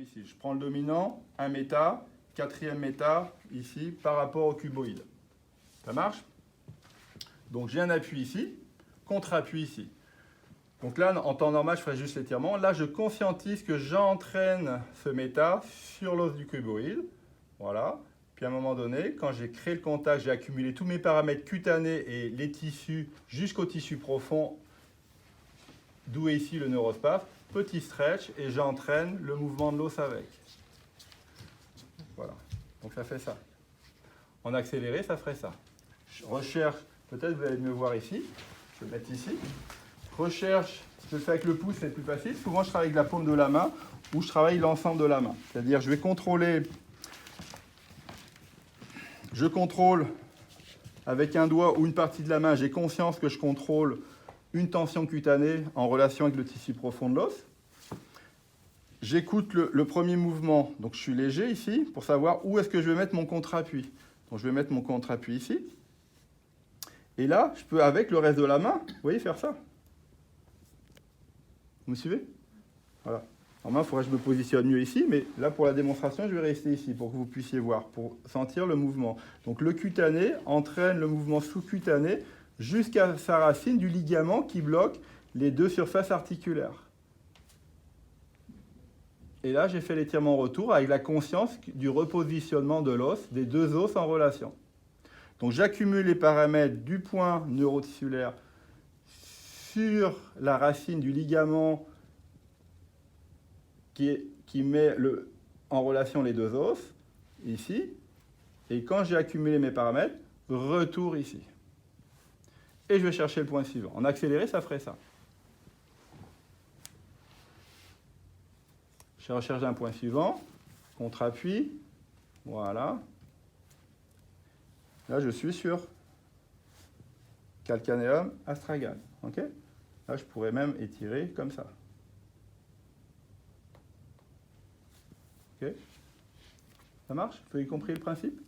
ici. Je prends le dominant, un méta, quatrième méta, ici, par rapport au cuboïde. Ça marche? Donc j'ai un appui ici, contre-appui ici. Donc là, en temps normal, je ferai juste l'étirement. Là, je conscientise que j'entraîne ce méta sur l'os du cuboïde. Voilà. Puis à un moment donné, quand j'ai créé le contact, j'ai accumulé tous mes paramètres cutanés et les tissus jusqu'au tissu profond, d'où est ici le neurospaphe. Petit stretch et j'entraîne le mouvement de l'os avec. Voilà. Donc ça fait ça. En accéléré, ça ferait ça. Je recherche, peut-être vous allez mieux voir ici. Je vais le mettre ici. Recherche, je le fais avec le pouce, c'est plus facile. Souvent, je travaille avec la paume de la main ou je travaille l'ensemble de la main. C'est-à-dire, je vais contrôler. Je contrôle avec un doigt ou une partie de la main. J'ai conscience que je contrôle une tension cutanée en relation avec le tissu profond de l'os. J'écoute le premier mouvement. Donc, je suis léger ici pour savoir où est-ce que je vais mettre mon contre-appui. Donc, je vais mettre mon contre-appui ici. Et là, je peux, avec le reste de la main, vous voyez, faire ça. Vous me suivez? Voilà. Normalement, il faudrait que je me positionne mieux ici, mais là, pour la démonstration, je vais rester ici pour que vous puissiez voir, pour sentir le mouvement. Donc, le cutané entraîne le mouvement sous-cutané jusqu'à sa racine du ligament qui bloque les deux surfaces articulaires. Et là, j'ai fait l'étirement retour avec la conscience du repositionnement de l'os, des deux os en relation. Donc, j'accumule les paramètres du point neurotissulaire sur la racine du ligament qui met en relation les deux os, ici. Et quand j'ai accumulé mes paramètres, retour ici. Et je vais chercher le point suivant. En accéléré, ça ferait ça. Je recherche un point suivant, contre-appui, voilà. Là, je suis sur calcanéum astragale. Okay, là, je pourrais même étirer comme ça. Okay, ça marche? Vous avez compris le principe?